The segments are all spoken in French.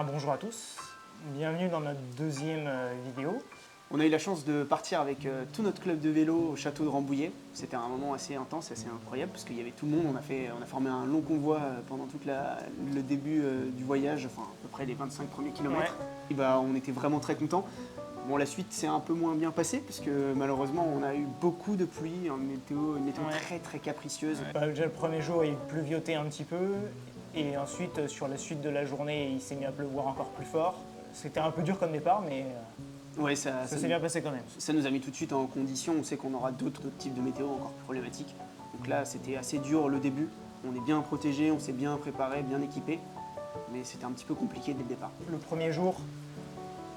bonjour à tous, bienvenue dans notre deuxième vidéo. On a eu la chance de partir avec tout notre club de vélo au château de Rambouillet. C'était un moment assez intense, assez incroyable parce qu'il y avait tout le monde. On a formé un long convoi pendant tout le début du voyage, enfin à peu près les 25 premiers kilomètres. Et on était vraiment très contents. Bon, la suite s'est un peu moins bien passée parce que malheureusement on a eu beaucoup de pluie, une météo très très capricieuse. Déjà le premier jour il pleuviotait un petit peu et ensuite sur la suite de la journée il s'est mis à pleuvoir encore plus fort. C'était un peu dur comme départ mais ouais, ça s'est bien passé quand même. Ça nous a mis tout de suite en condition, on sait qu'on aura d'autres types de météo encore plus problématiques. Donc là c'était assez dur le début, on est bien protégé, on s'est bien préparé, bien équipé, mais c'était un petit peu compliqué dès le départ. Le premier jour,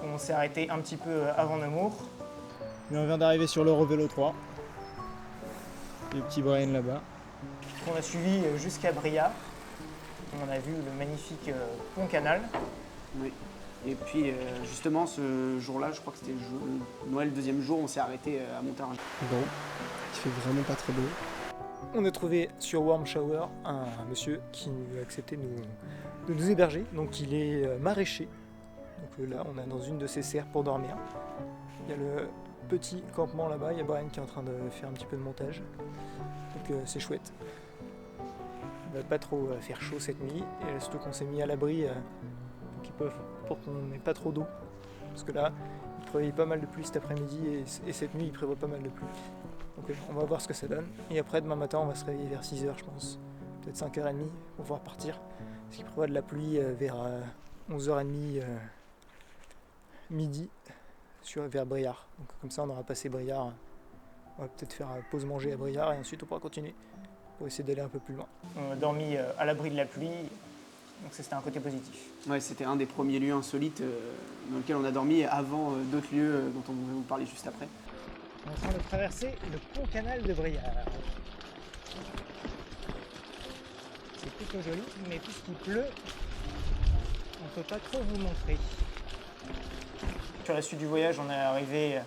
on s'est arrêté un petit peu avant Nemours. Mais on vient d'arriver sur l'Eurovélo 3. Le petit Brian là-bas. On a suivi jusqu'à Briare. On a vu le magnifique pont canal. Oui. Et puis justement ce jour-là, je crois que c'était Noël, le deuxième jour, on s'est arrêté à Montargis. Bon, il fait vraiment pas très beau. On a trouvé sur Warm Shower un monsieur qui a accepté de nous héberger. Donc il est maraîcher. Donc là, on est dans une de ses serres pour dormir. Il y a le petit campement là-bas, il y a Brian qui est en train de faire un petit peu de montage. Donc c'est chouette. Il va pas trop faire chaud cette nuit. Et surtout qu'on s'est mis à l'abri pour qu'on n'ait pas trop d'eau. Parce que là, il prévoit pas mal de pluie cet après-midi et cette nuit, il prévoit pas mal de pluie. Donc on va voir ce que ça donne. Et après, demain matin, on va se réveiller vers 6h, je pense. Peut-être 5h30 pour pouvoir partir. Parce qu'il prévoit de la pluie vers 11h30. Midi vers Briare. Donc comme ça on aura passé Briare. On va peut-être faire pause manger à Briare et ensuite on pourra continuer pour essayer d'aller un peu plus loin. On a dormi à l'abri de la pluie, donc c'était un côté positif. Ouais, c'était un des premiers lieux insolites dans lequel on a dormi avant d'autres lieux dont on va vous parler juste après. On est en train de traverser le pont canal de Briare. C'est plutôt joli, mais puisqu'il pleut, on ne peut pas trop vous montrer. Sur la suite du voyage, on est arrivé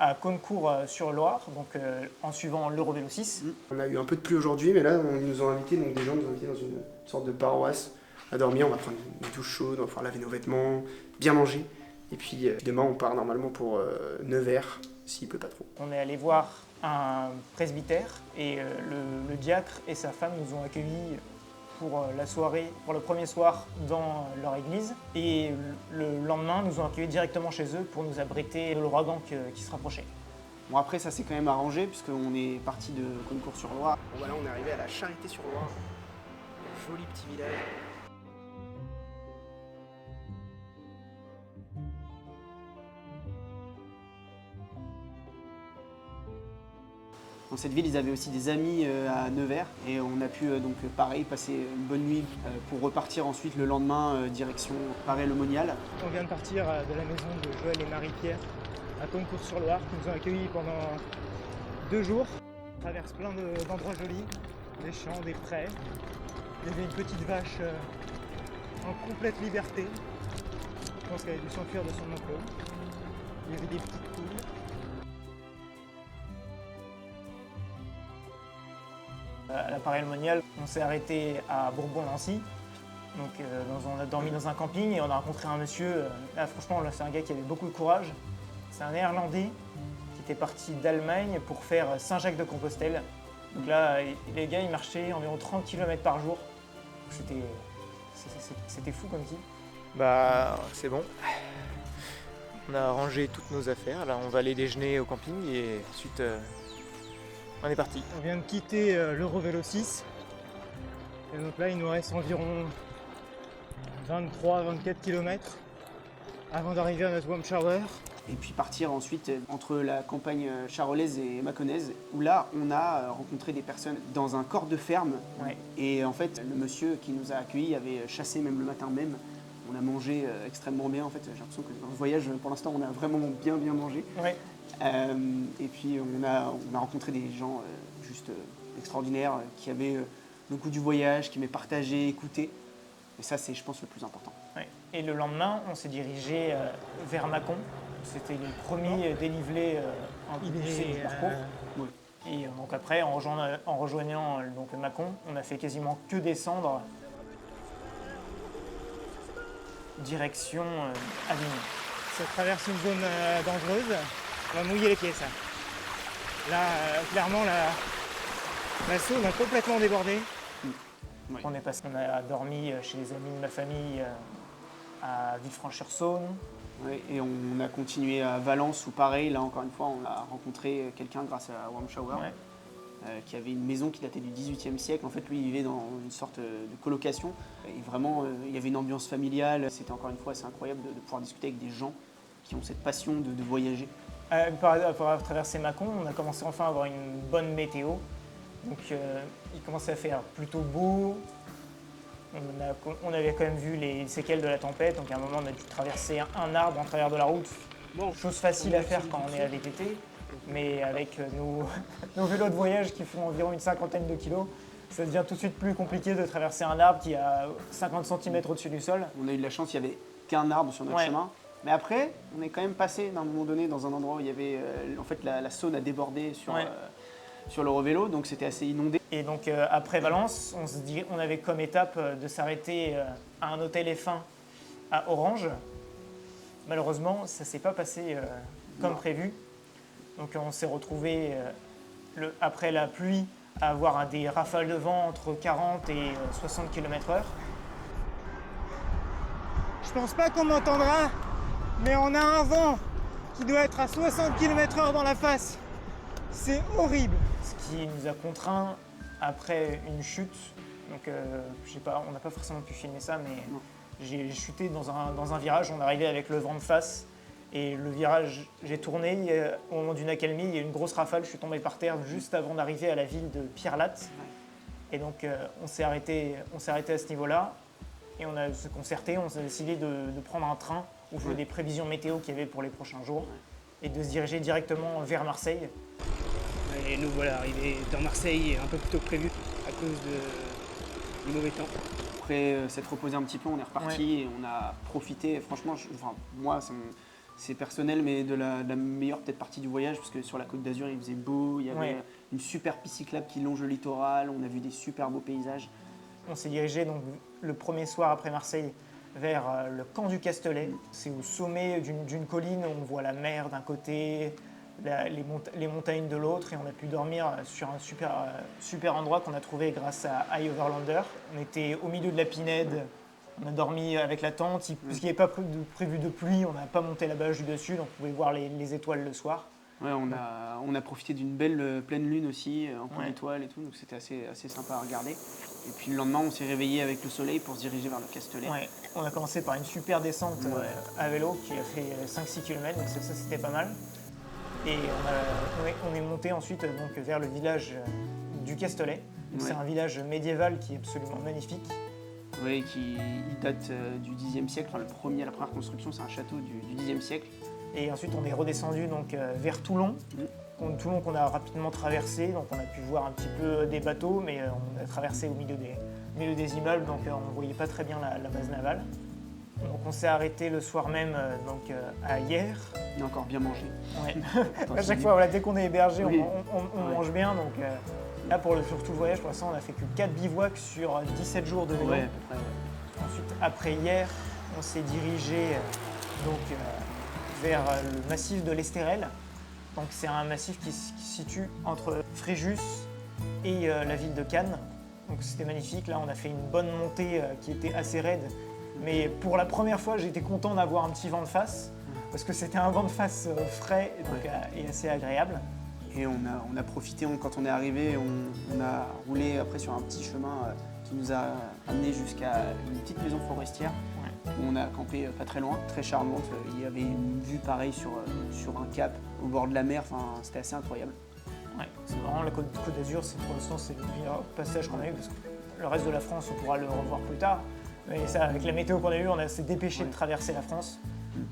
à Caunecourt-sur-Loire, donc en suivant l'Eurovélo 6. On a eu un peu de pluie aujourd'hui, mais là, ils nous ont invités, donc des gens nous ont invités dans une sorte de paroisse à dormir. On va prendre une douche chaude, on va pouvoir laver nos vêtements, bien manger. Et puis demain, on part normalement pour Nevers, s'il pleut pas trop. On est allé voir un presbytère et le diacre et sa femme nous ont accueillis pour la soirée, pour le premier soir dans leur église. Et le lendemain, nous ont accueillis directement chez eux pour nous abriter de l'ouragan qui se rapprochait. Bon, après, ça s'est quand même arrangé puisqu'on est parti de Caunecourt-sur-Loire. Bon, voilà, on est arrivé à la Charité-sur-Loire. Un joli petit village. Dans cette ville, ils avaient aussi des amis à Nevers et on a pu donc pareil passer une bonne nuit pour repartir ensuite le lendemain direction Paray-le-Monial. On vient de partir de la maison de Joël et Marie-Pierre à Caunecourt-sur-Loire qui nous ont accueillis pendant 2 jours. On traverse plein d'endroits jolis, des champs, des prés. Il y avait une petite vache en complète liberté. Je pense qu'elle a dû s'enfuir de son enclos. Il y avait des petites poules. À la Paray-le-Monial, on s'est arrêté à Bourbon-Lancy. Donc on a dormi dans un camping et on a rencontré un monsieur. Là, franchement, c'est un gars qui avait beaucoup de courage. C'est un Néerlandais qui était parti d'Allemagne pour faire Saint-Jacques-de-Compostelle. Donc là, les gars, ils marchaient environ 30 km par jour. C'était fou comme type. Bah, c'est bon. On a rangé toutes nos affaires. Là, on va aller déjeuner au camping et ensuite... on est parti. On vient de quitter l'Eurovélo 6. Et donc là, il nous reste environ 23-24 km avant d'arriver à notre warm shower. Et puis partir ensuite entre la campagne charolaise et mâconnaise, où là, on a rencontré des personnes dans un corps de ferme. Ouais. Et en fait, le monsieur qui nous a accueillis avait chassé même le matin même. On a mangé extrêmement bien. En fait, j'ai l'impression que dans le voyage, pour l'instant, on a vraiment bien mangé. Ouais. Et puis on a rencontré des gens juste extraordinaires qui avaient le goût du voyage, qui m'avaient partagé, écouté. Et ça, c'est, je pense, le plus important. Ouais. Et le lendemain, on s'est dirigé vers Mâcon. C'était le premier dénivelé un peu poussé du parcours. Ouais. Et donc après, en rejoignant donc, Mâcon, on a fait quasiment que descendre. direction Avignon. Ça traverse une zone dangereuse. On va mouiller les pieds, ça. Là, clairement, la Saône a complètement débordé. Oui. On a dormi chez les amis de ma famille à Villefranche-sur-Saône. Ouais, et on a continué à Valence où pareil, là encore une fois, on a rencontré quelqu'un grâce à Warm Shower, qui avait une maison qui datait du XVIIIe siècle. En fait, lui, il vivait dans une sorte de colocation. Et vraiment, il y avait une ambiance familiale. C'était encore une fois assez incroyable de pouvoir discuter avec des gens qui ont cette passion de voyager. Pour avoir traversé Mâcon, on a commencé enfin à avoir une bonne météo. Donc il commençait à faire plutôt beau. On avait quand même vu les séquelles de la tempête. Donc à un moment, on a dû traverser un arbre en travers de la route. Chose facile à faire quand on est à VTT. Mais avec nos vélos de voyage qui font environ une cinquantaine de kilos, ça devient tout de suite plus compliqué de traverser un arbre qui est à 50 cm au-dessus du sol. On a eu de la chance, il n'y avait qu'un arbre sur notre chemin. Mais après, on est quand même passé d'un moment donné dans un endroit où il y avait, en fait, la Saône a débordé sur l'Eurovélo, donc c'était assez inondé. Et donc après Valence, on avait comme étape de s'arrêter à un hôtel F1 à Orange. Malheureusement, ça ne s'est pas passé comme prévu. Donc on s'est retrouvé après la pluie à avoir des rafales de vent entre 40 et 60 km/h. Je pense pas qu'on m'entendra, mais on a un vent qui doit être à 60 km/h dans la face. C'est horrible. Ce qui nous a contraints après une chute. Donc je sais pas, on n'a pas forcément pu filmer ça, mais j'ai chuté dans un virage. On arrivait avec le vent de face. Et le virage, j'ai tourné, au moment d'une accalmie, il y a eu une grosse rafale, je suis tombé par terre juste avant d'arriver à la ville de Pierrelatte. Et donc on s'est arrêté à ce niveau-là, et on a se concerté, on s'est décidé de prendre un train au vu des prévisions météo qu'il y avait pour les prochains jours, et de se diriger directement vers Marseille. Et nous voilà arrivés dans Marseille un peu plus tôt que prévu à cause du mauvais temps. Après s'être reposé un petit peu, on est reparti et on a profité. Franchement, moi, c'est personnel, mais de la meilleure peut-être partie du voyage, parce que sur la Côte d'Azur, il faisait beau, il y avait une super piste cyclable qui longe le littoral, on a vu des super beaux paysages. On s'est dirigé donc le premier soir après Marseille vers le camp du Castelet. C'est au sommet d'une colline où on voit la mer d'un côté, les montagnes de l'autre, et on a pu dormir sur un super endroit qu'on a trouvé grâce à High Overlander. On était au milieu de la Pinède. On a dormi avec la tente, puisqu'il n'y avait pas prévu de pluie, on n'a pas monté la bâche du dessus, donc on pouvait voir les étoiles le soir. Ouais, on a profité d'une belle pleine lune aussi, en point d'étoiles et tout, donc c'était assez sympa à regarder. Et puis le lendemain, on s'est réveillé avec le soleil pour se diriger vers le Castelet. Ouais. On a commencé par une super descente à vélo qui a fait 5-6 km, donc ça c'était pas mal. Et on est monté ensuite donc, vers le village du Castelet. C'est un village médiéval qui est absolument magnifique. Oui, il date du Xe siècle. Enfin, la première construction, c'est un château du Xe siècle. Et ensuite, on est redescendu donc, vers Toulon. Toulon qu'on a rapidement traversé. Donc, on a pu voir un petit peu des bateaux, mais on a traversé au milieu des immeubles, donc on ne voyait pas très bien la base navale. Donc, on s'est arrêté le soir même à Hyères. On a encore bien mangé. Ouais. À chaque fois, dès qu'on est hébergé, on mange bien. Donc, là, sur tout le voyage, pour l'instant, on a fait que 4 bivouacs sur 17 jours de vélo. Ensuite, après Hyères, on s'est dirigé vers le massif de l'Estérel. Donc, c'est un massif qui se situe entre Fréjus et la ville de Cannes. Donc, c'était magnifique. Là, on a fait une bonne montée qui était assez raide. Mais pour la première fois, j'étais content d'avoir un petit vent de face, parce que c'était un vent de face frais et assez agréable. Et on a profité, quand on est arrivé, on a roulé après sur un petit chemin qui nous a amené jusqu'à une petite maison forestière où on a campé pas très loin, très charmante. Il y avait une vue pareille sur un cap au bord de la mer, enfin, c'était assez incroyable. Ouais, c'est vraiment la Côte d'Azur, pour l'instant c'est le meilleur passage qu'on a eu, parce que le reste de la France on pourra le revoir plus tard. Mais ça, avec la météo qu'on a eue, on s'est dépêché de traverser la France.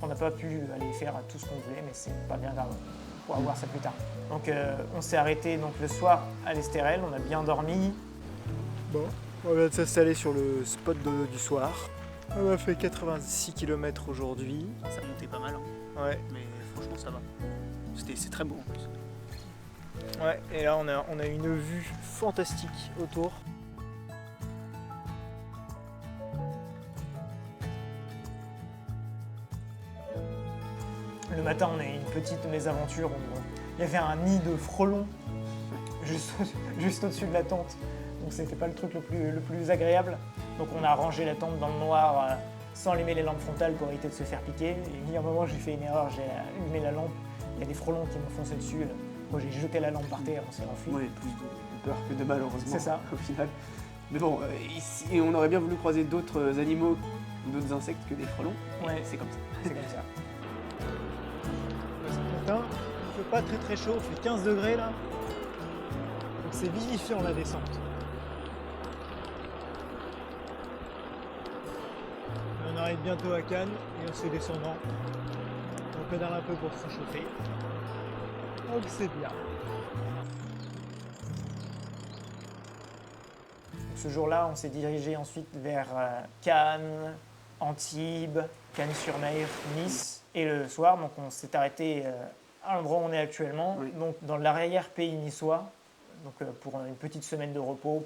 On n'a pas pu aller faire tout ce qu'on voulait, mais c'est pas bien grave. On pourra voir ça plus tard. Donc on s'est arrêté donc, le soir à l'Estérel, on a bien dormi. Bon, on vient de s'installer sur le spot du soir. On a fait 86 km aujourd'hui. Ça montait pas mal, Ouais. mais franchement ça va. C'est très beau en plus. Ouais, et là on a une vue fantastique autour. matin, on a eu une petite mésaventure où il y avait un nid de frelons juste au-dessus de la tente. Donc c'était pas le truc le plus agréable. Donc on a rangé la tente dans le noir sans allumer les lampes frontales pour éviter de se faire piquer. Et il y a un moment, j'ai fait une erreur, j'ai allumé la lampe. Il y a des frelons qui m'ont foncé dessus. Moi, j'ai jeté la lampe par terre, on s'est enfui. Ouais, plus de peur que de mal, heureusement. C'est ça. Au final. Mais bon, ici, on aurait bien voulu croiser d'autres animaux, d'autres insectes que des frelons. Ouais. C'est comme ça. C'est comme ça. Ce matin, il fait pas très chaud, il fait 15 degrés là. Donc c'est vivifiant la descente. On arrive bientôt à Cannes et en se descendant, on pédale un peu pour se chauffer. Donc c'est bien. Ce jour-là, on s'est dirigé ensuite vers Cannes, Antibes, Cannes-sur-Mer, Nice. Et le soir, donc on s'est arrêté à l'endroit où on est actuellement, Oui. donc dans l'arrière-pays niçois, donc pour une petite semaine de repos.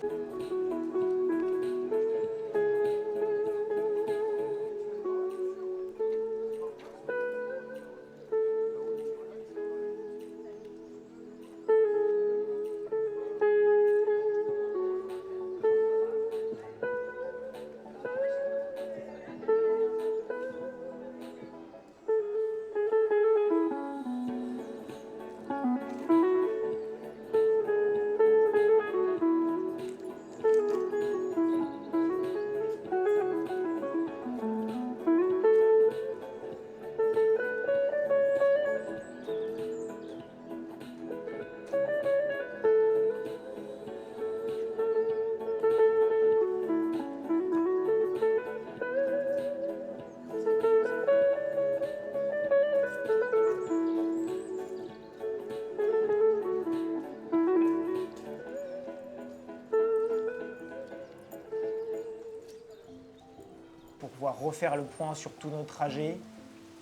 Pour pouvoir refaire le point sur tout notre trajet,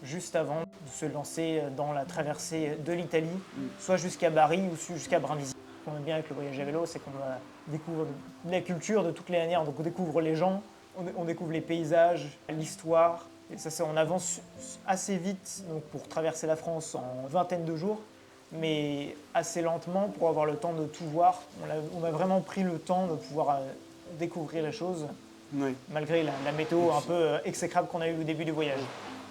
juste avant de se lancer dans la traversée de l'Italie, soit jusqu'à Bari ou jusqu'à Brindisi. Ce qu'on aime bien avec le voyage à vélo, c'est qu'on découvre de la culture de toutes les manières. Donc on découvre les gens, on découvre les paysages, l'histoire. Et ça, on avance assez vite donc pour traverser la France en vingtaine de jours, mais assez lentement pour avoir le temps de tout voir. On a vraiment pris le temps de pouvoir découvrir les choses. Oui. Malgré la météo un peu exécrable qu'on a eue au début du voyage.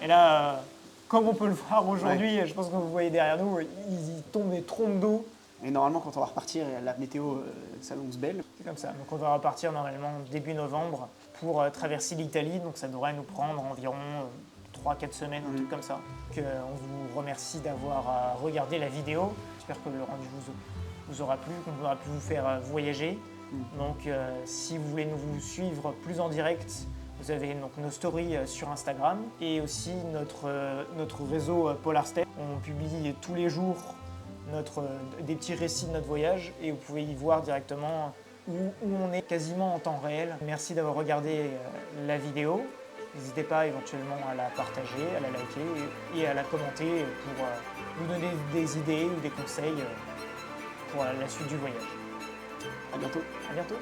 Et là, comme on peut le voir aujourd'hui, je pense que vous voyez derrière nous, il tombe des trompes d'eau. Et normalement, quand on va repartir, la météo s'annonce belle. C'est comme ça. Donc on va repartir normalement début novembre pour traverser l'Italie. Donc ça devrait nous prendre environ 3-4 semaines, un truc comme ça. Donc, on vous remercie d'avoir regardé la vidéo. J'espère que le rendu vous aura plu, qu'on aura pu vous faire voyager. Donc si vous voulez nous suivre plus en direct, vous avez donc nos stories sur Instagram et aussi notre réseau Polar Step. On publie tous les jours des petits récits de notre voyage et vous pouvez y voir directement où on est quasiment en temps réel. Merci d'avoir regardé la vidéo. N'hésitez pas éventuellement à la partager, à la liker et à la commenter pour nous donner des idées ou des conseils pour la suite du voyage. À bientôt. À bientôt.